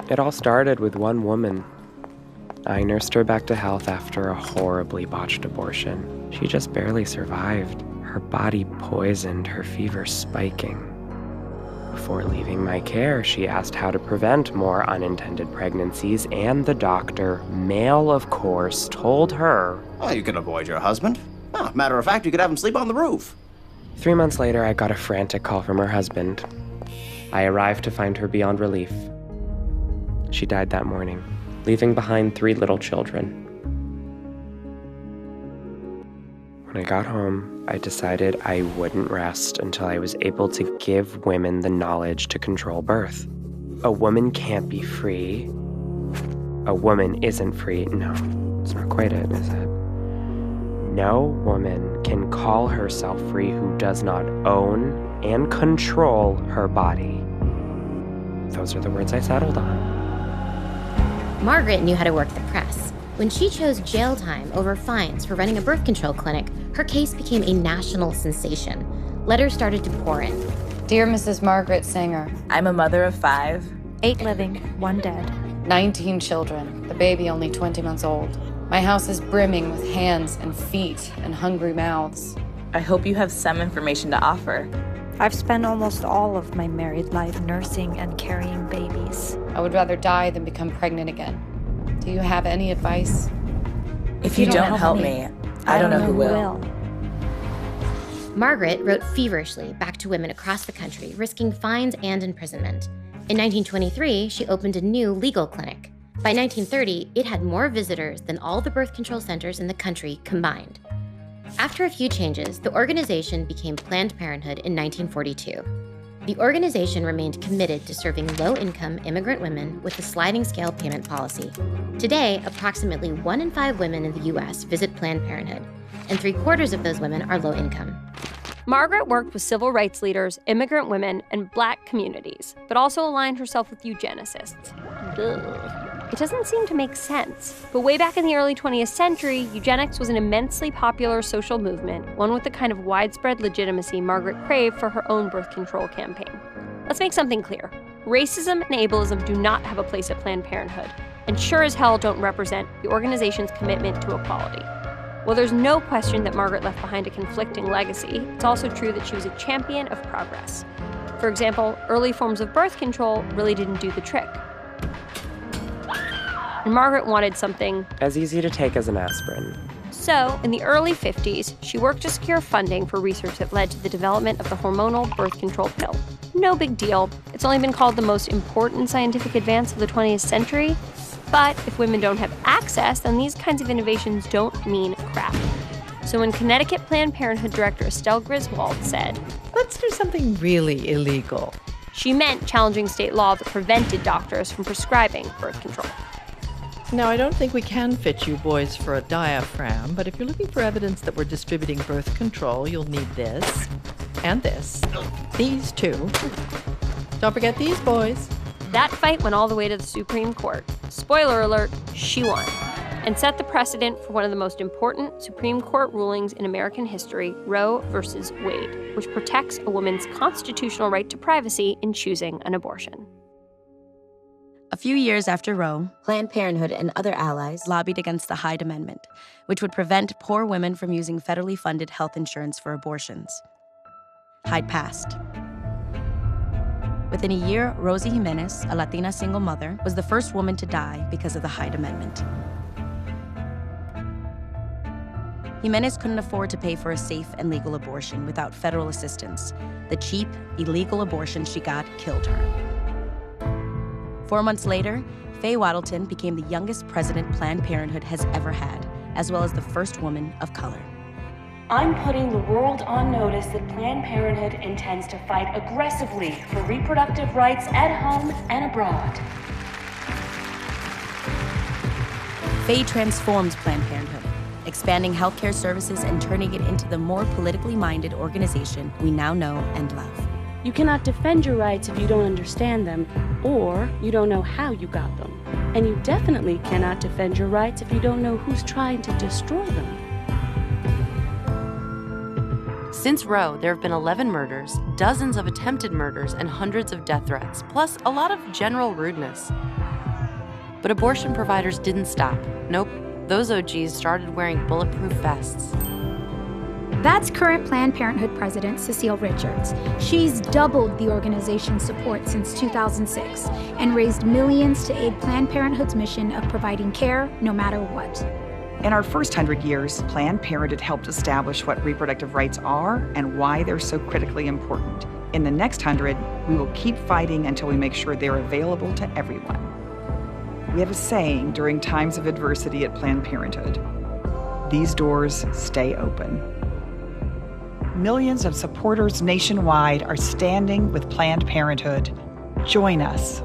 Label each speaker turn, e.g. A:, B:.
A: It all started with one woman. I nursed her back to health after a horribly botched abortion. She just barely survived, her body poisoned, her fever spiking. Before leaving my care, she asked how to prevent more unintended pregnancies, and the doctor, male of course, told her,
B: "Oh, you can avoid your husband. Oh, matter of fact, you could have him sleep on the roof."
A: 3 months later, I got a frantic call from her husband. I arrived to find her beyond relief. She died that morning, leaving behind 3 little children. When I got home, I decided I wouldn't rest until I was able to give women the knowledge to control birth. A woman can't be free. A woman isn't free. No, it's not quite it, is it? No woman can call herself free who does not own and control her body. Those are the words I settled on.
C: Margaret knew how to work the press. When she chose jail time over fines for running a birth control clinic, her case became a national sensation. Letters started to pour in.
D: Dear Mrs. Margaret Sanger,
E: I'm a mother of 5.
F: 8 living, 1 dead.
D: 19 children, the baby only 20 months old. My house is brimming with hands and feet and hungry mouths.
E: I hope you have some information to offer.
F: I've spent almost all of my married life nursing and carrying babies.
D: I would rather die than become pregnant again. Do you have any advice?
E: If you don't help me, I don't know who will.
C: Margaret wrote feverishly back to women across the country, risking fines and imprisonment. In 1923, she opened a new legal clinic. By 1930, it had more visitors than all the birth control centers in the country combined. After a few changes, the organization became Planned Parenthood in 1942. The organization remained committed to serving low-income immigrant women with a sliding scale payment policy. Today, approximately 1 in 5 women in the U.S. visit Planned Parenthood, and 3/4 of those women are low-income.
G: Margaret worked with civil rights leaders, immigrant women, and Black communities, but also aligned herself with eugenicists. Ugh. It doesn't seem to make sense. But way back in the early 20th century, eugenics was an immensely popular social movement, one with the kind of widespread legitimacy Margaret craved for her own birth control campaign. Let's make something clear. Racism and ableism do not have a place at Planned Parenthood, and sure as hell don't represent the organization's commitment to equality. While there's no question that Margaret left behind a conflicting legacy, it's also true that she was a champion of progress. For example, early forms of birth control really didn't do the trick. And Margaret wanted something
A: as easy to take as an aspirin.
G: So, in the early 50s, she worked to secure funding for research that led to the development of the hormonal birth control pill. No big deal. It's only been called the most important scientific advance of the 20th century. But if women don't have access, then these kinds of innovations don't mean crap. So when Connecticut Planned Parenthood director Estelle Griswold said,
H: "Let's do something really illegal,"
G: she meant challenging state law that prevented doctors from prescribing birth control.
H: Now, I don't think we can fit you boys for a diaphragm, but if you're looking for evidence that we're distributing birth control, you'll need this and this. These two. Don't forget these boys.
G: That fight went all the way to the Supreme Court. Spoiler alert, she won, and set the precedent for one of the most important Supreme Court rulings in American history, Roe versus Wade, which protects a woman's constitutional right to privacy in choosing an abortion.
I: A few years after Roe,
C: Planned Parenthood and other allies
I: lobbied against the Hyde Amendment, which would prevent poor women from using federally funded health insurance for abortions. Hyde passed. Within a year, Rosie Jimenez, a Latina single mother, was the first woman to die because of the Hyde Amendment. Jimenez couldn't afford to pay for a safe and legal abortion without federal assistance. The cheap, illegal abortion she got killed her. 4 months later, Faye Waddleton became the youngest president Planned Parenthood has ever had, as well as the first woman of color.
J: I'm putting the world on notice that Planned Parenthood intends to fight aggressively for reproductive rights at home and abroad.
I: Faye transformed Planned Parenthood, expanding healthcare services and turning it into the more politically minded organization we now know and love.
J: You cannot defend your rights if you don't understand them, or you don't know how you got them. And you definitely cannot defend your rights if you don't know who's trying to destroy them.
K: Since Roe, there have been 11 murders, dozens of attempted murders, and hundreds of death threats, plus a lot of general rudeness. But abortion providers didn't stop. Nope, those OGs started wearing bulletproof vests.
L: That's current Planned Parenthood President Cecile Richards. She's doubled the organization's support since 2006 and raised millions to aid Planned Parenthood's mission of providing care no matter what.
M: In our first 100 years, Planned Parenthood helped establish what reproductive rights are and why they're so critically important. In the next 100, we will keep fighting until we make sure they're available to everyone. We have a saying during times of adversity at Planned Parenthood: these doors stay open. Millions of supporters nationwide are standing with Planned Parenthood. Join us.